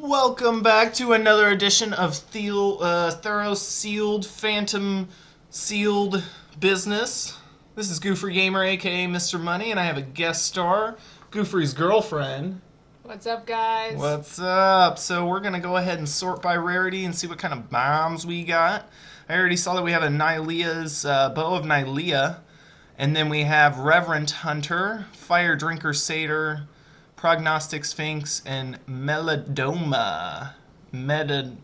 Welcome back to another edition of Theros Sealed Phantom Sealed Business. This is Goofer Gamer, aka Mr. Money, and I have a guest star, Goofer's girlfriend. What's up, guys? What's up? So we're gonna go ahead and sort by rarity and see what kind of bombs we got. I already saw that we have a Nylea's Bow of Nylea, and then we have Reverend Hunter, Fire Drinker Satyr, Prognostic Sphinx, and Melodoma. Medoma.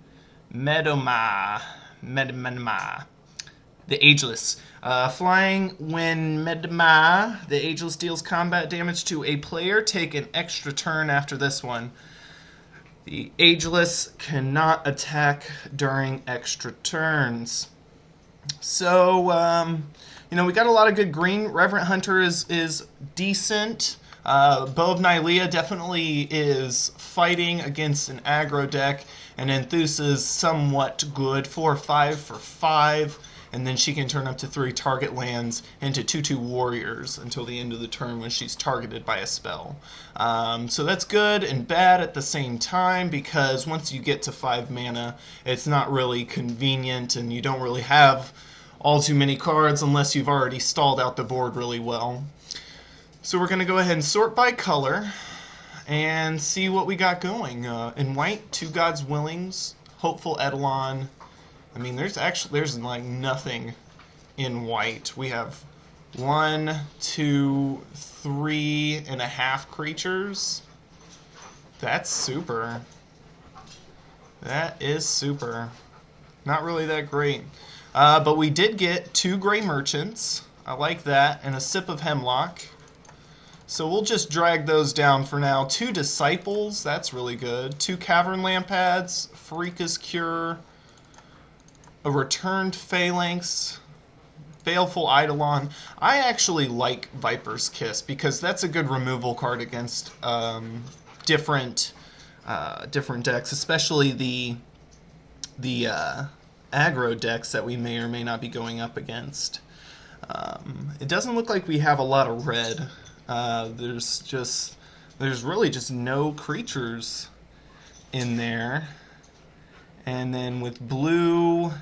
The Ageless. Flying when Medoma, the Ageless deals combat damage to a player, take an extra turn after this one. The Ageless cannot attack during extra turns. So, we got a lot of good green. Reverend Hunter is decent. Bow of Nylea definitely is fighting against an aggro deck, and Enthus is somewhat good. 4/5 for 5, and then she can turn up to 3 target lands into 2/2 warriors until the end of the turn when she's targeted by a spell. So that's good and bad at the same time, because once you get to 5 mana, it's not really convenient, and you don't really have all too many cards unless you've already stalled out the board really well. So we're going to go ahead and sort by color and see what we got going. In white, 2 Gods Willings, Hopeful Eidolon. I mean, there's like nothing in white. We have 1, 2, 3.5 creatures. That's super. That is super. Not really that great. But we did get 2 Gray Merchants. I like that. And a Sip of Hemlock. So we'll just drag those down for now. 2 Disciples, that's really good. 2 Cavern Lampads, Pharika's Cure, a Returned Phalanx, Baleful Eidolon. I actually like Viper's Kiss because that's a good removal card against different decks, especially the aggro decks that we may or may not be going up against. It doesn't look like we have a lot of red. There's really just no creatures in there. And then with blue,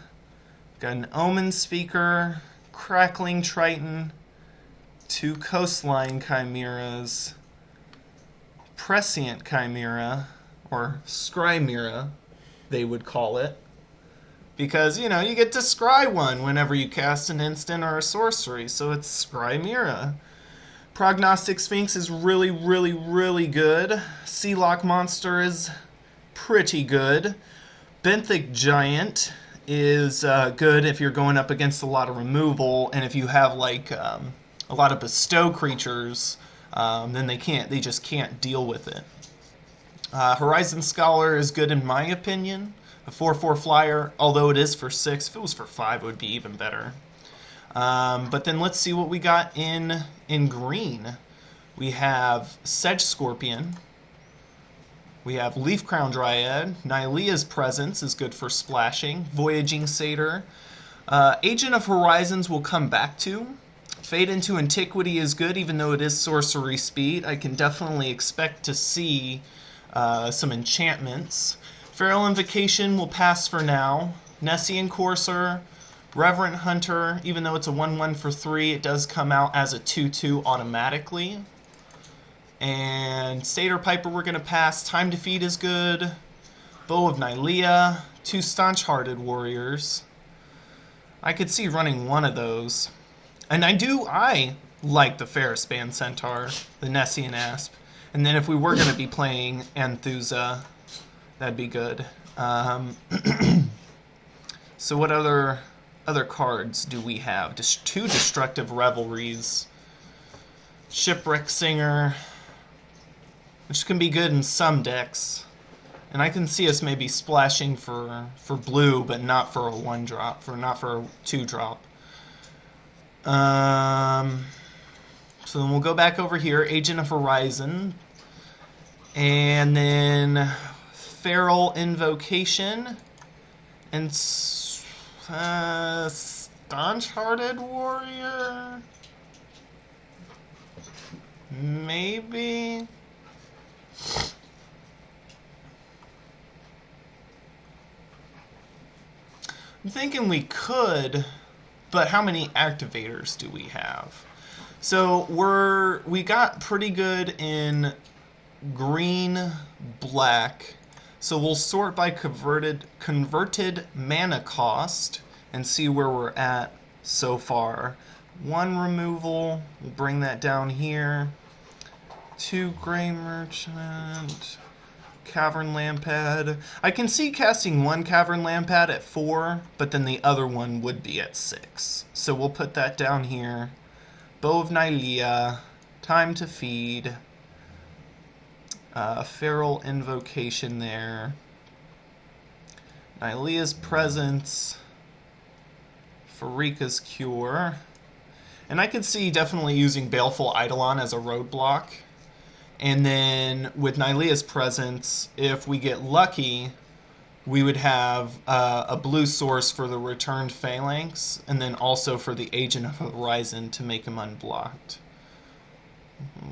got an Omen Speaker, Crackling Triton, 2 Coastline Chimeras, Prescient Chimera, or Scrymera, they would call it. Because, you get to scry one whenever you cast an instant or a sorcery, so it's Scrymera. Prognostic Sphinx is really, really, really good. Sealock Monster is pretty good. Benthic Giant is good if you're going up against a lot of removal, and if you have a lot of bestow creatures, then they just can't deal with it. Horizon Scholar is good in my opinion. A 4/4 flyer, although it is for 6. If it was for 5, it would be even better. But then let's see what we got in green. We have Sedge Scorpion. We have Leaf Crown Dryad. Nylea's Presence is good for splashing. Voyaging Satyr. Agent of Horizons will come back to. Fade into Antiquity is good, even though it is sorcery speed. I can definitely expect to see some enchantments. Feral Invocation will pass for now. Nessian Courser. Reverend Hunter, even though it's a 1/1 for 3, it does come out as a 2/2 automatically. And Satyr Piper we're going to pass. Time to Feed is good. Bow of Nylea. 2 Staunch-Hearted Warriors. I could see running one of those. And I like the Ferrous-Band Centaur, the Nessian Asp. And then if we were going to be playing Enthusa, that'd be good. So what other cards do we have? Just 2 Destructive Revelries. Shipwreck Singer, which can be good in some decks. And I can see us maybe splashing for blue, but not for a 1-drop, not for a 2-drop. So then we'll go back over here, Agent of Horizon. And then Feral Invocation. And Staunch-Hearted Warrior? Maybe? I'm thinking we could, but how many activators do we have? So we got pretty good in green, black. So we'll sort by converted mana cost and see where we're at so far. 1 removal, we'll bring that down here. 2 Gray Merchant, Cavern Lampad. I can see casting 1 Cavern Lampad at 4, but then the other one would be at 6. So we'll put that down here. Bow of Nylea, Time to Feed, Feral Invocation there, Nylea's Presence, Farika's Cure, and I could see definitely using Baleful Eidolon as a roadblock. And then with Nylea's Presence, if we get lucky, we would have a blue source for the returned Phalanx, and then also for the Agent of Horizon to make him unblocked.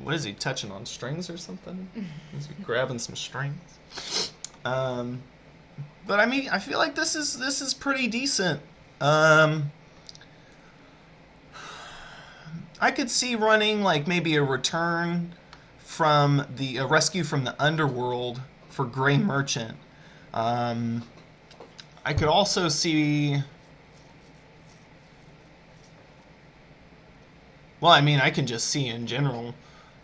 What is he, touching on strings or something? Is he grabbing some strings? But I mean, I feel like this is pretty decent. I could see running like maybe a return from a rescue from the underworld for Gray Merchant. I could also see. Well, I mean, I can just see in general.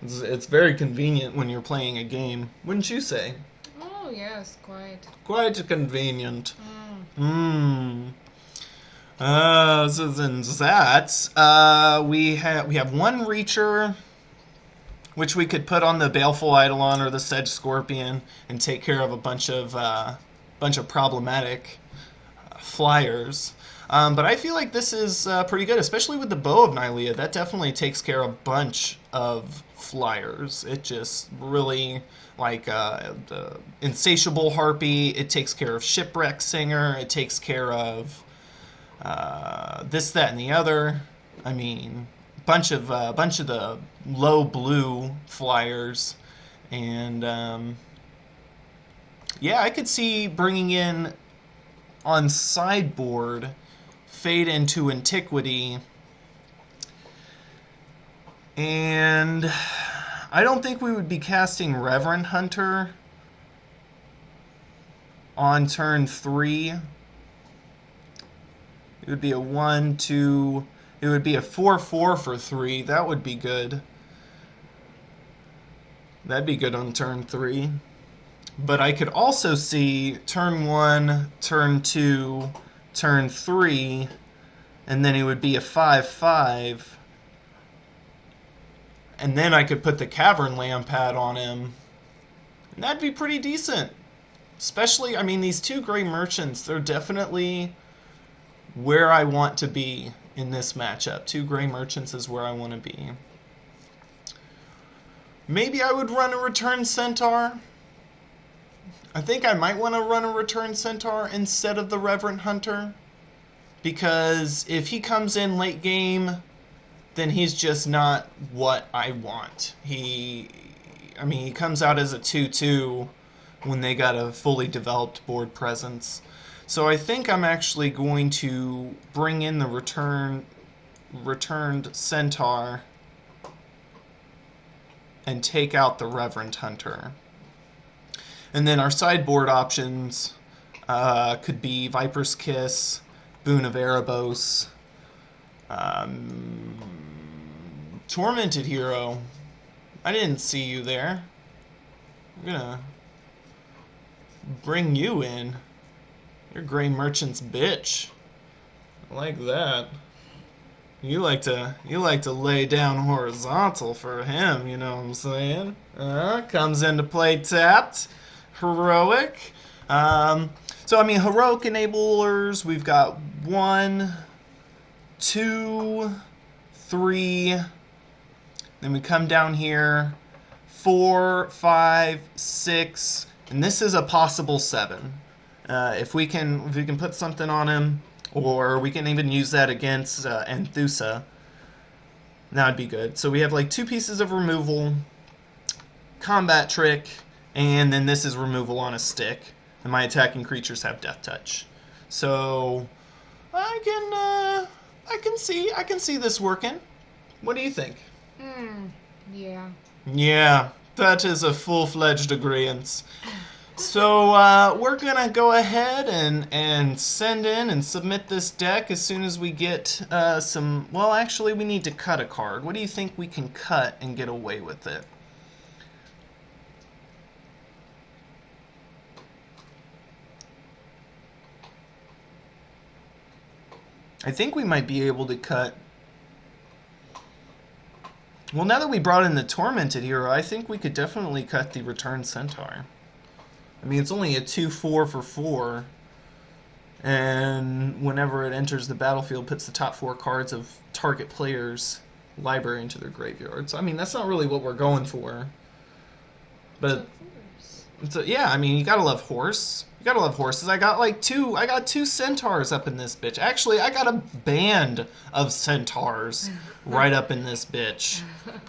It's very convenient when you're playing a game, wouldn't you say? Oh yes, quite. Quite convenient. So then that we have 1 Reacher, which we could put on the Baleful Eidolon or the Sedge Scorpion and take care of a bunch of problematic flyers. But I feel like this is pretty good, especially with the Bow of Nylea. That definitely takes care of a bunch of flyers. It just really, like the Insatiable Harpy, it takes care of Shipwreck Singer, it takes care of this, that, and the other. I mean, bunch of the low blue flyers. And yeah, I could see bringing in on sideboard Fade into Antiquity, and I don't think we would be casting Reverend Hunter on turn 3. It would be a 1-2. It would be a 4/4 for 3. That would be good. That'd be good on turn 3. But I could also see turn 1, turn 2, turn 3, and then it would be a 5/5. And then I could put the Cavern Lampad on him. And that'd be pretty decent. Especially, I mean, these 2 Gray Merchants, they're definitely where I want to be in this matchup. 2 Gray Merchants is where I want to be. Maybe I would run a Return Centaur. I think I might want to run a Return Centaur instead of the Reverend Hunter, because if he comes in late game, then he's just not what I want. He comes out as a 2/2 when they got a fully developed board presence. So I think I'm actually going to bring in the returned Centaur and take out the Reverend Hunter. And then our sideboard options could be Viper's Kiss, Boon of Erebos, Tormented Hero. I didn't see you there. I'm gonna bring you in. You're Gray Merchant's bitch. I like that. You like to lay down horizontal for him, you know what I'm saying? Comes into play tapped. Heroic. So I mean, heroic enablers, we've got 1, 2, 3. Then we come down here, 4, 5, 6, and this is a possible 7. If we can put something on him, or we can even use that against Enthusa, that would be good. So we have like 2 pieces of removal, combat trick, and then this is removal on a stick. And my attacking creatures have Death Touch. So I can see this working. What do you think? Yeah. Yeah, that is a full-fledged agreement. So we're gonna go ahead and send in and submit this deck as soon as we get some. Well, actually, we need to cut a card. What do you think we can cut and get away with it? I think we might be able to cut. Well, now that we brought in the Tormented Hero, I think we could definitely cut the Return Centaur. I mean, it's only a 2/4 for 4, and whenever it enters the battlefield, puts the top 4 cards of target player's library into their graveyard. So, I mean, that's not really what we're going for. But, yeah, I mean, you gotta love horse. You gotta love horses. I got two centaurs up in this bitch. Actually, I got a band of centaurs right up in this bitch.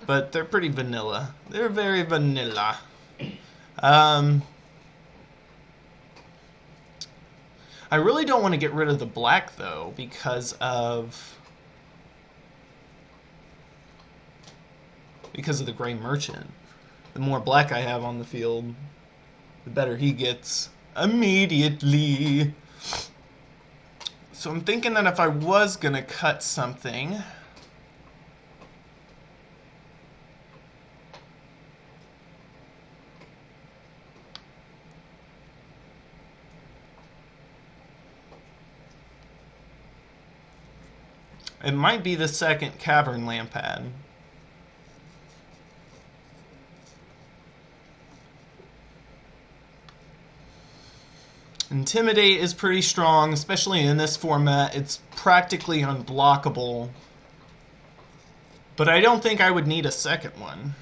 But they're pretty vanilla. They're very vanilla. I really don't want to get rid of the black, though, because of the Gray Merchant. The more black I have on the field, the better he gets immediately. So I'm thinking that if I was going to cut something, it might be the second Cavern Lampad. Intimidate is pretty strong, especially in this format. It's practically unblockable. But I don't think I would need a second one.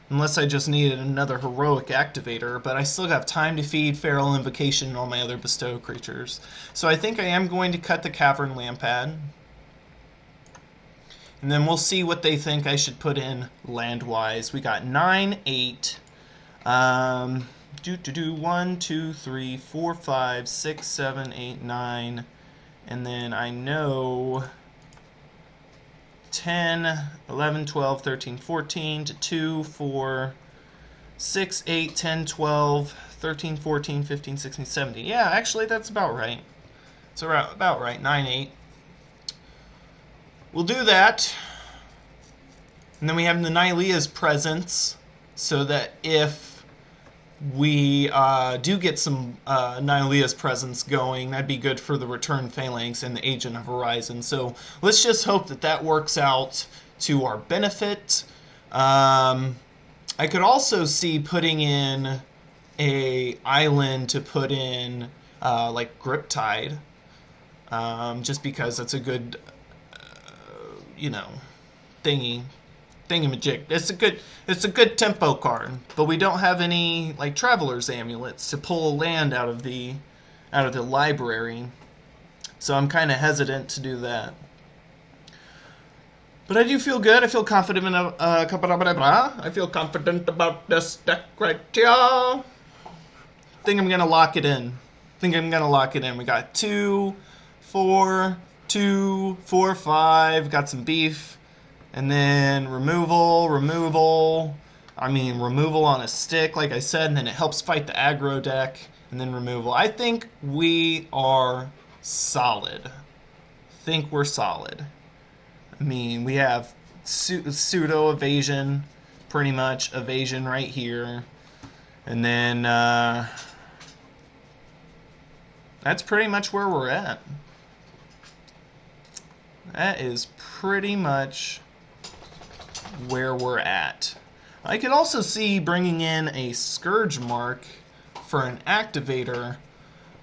Unless I just needed another heroic activator, but I still have time to feed Feral Invocation and all my other bestow creatures. So I think I am going to cut the Cavern Lampad. And then we'll see what they think I should put in land-wise. We got 9, 8. 1, 2, 3, 4, 5, 6, 7, 8, 9. And then I know 10, 11, 12, 13, 14 to 2, 4, 6, 8, 10, 12, 13, 14, 15, 16, 17. Yeah, actually, that's about right. It's about right. 9, 8. We'll do that. And then we have the Nylea's Presence, so that if we do get some Nylea's Presence going, that'd be good for the Return Phalanx and the Agent of Horizon. So let's just hope that that works out to our benefit. I could also see putting in a island to put in like Griptide, just because that's a good, thingamajig. It's a good tempo card, but we don't have any like Traveler's Amulets to pull a land out of the library, so I'm kind of hesitant to do that. But I do feel good. I feel confident in I feel confident about this deck right here. Think I'm gonna lock it in. We got 2, 4, 2, 4, 5. Got some beef. And then removal on a stick, like I said, and then it helps fight the aggro deck, and then removal. I think we are solid. I mean, we have pseudo evasion, pretty much evasion right here. And then that's pretty much where we're at. That is pretty much where we're at. I could also see bringing in a Scourge Mark for an activator,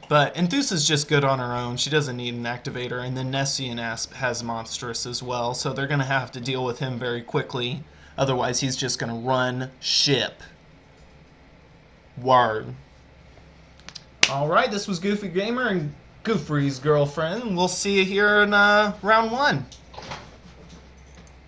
but Enthusa's just good on her own. She doesn't need an activator, and then Nessian has Monstrous as well, so they're going to have to deal with him very quickly. Otherwise, he's just going to run ship. Word. Alright, this was Goofy Gamer and Goofy's girlfriend. We'll see you here in round 1.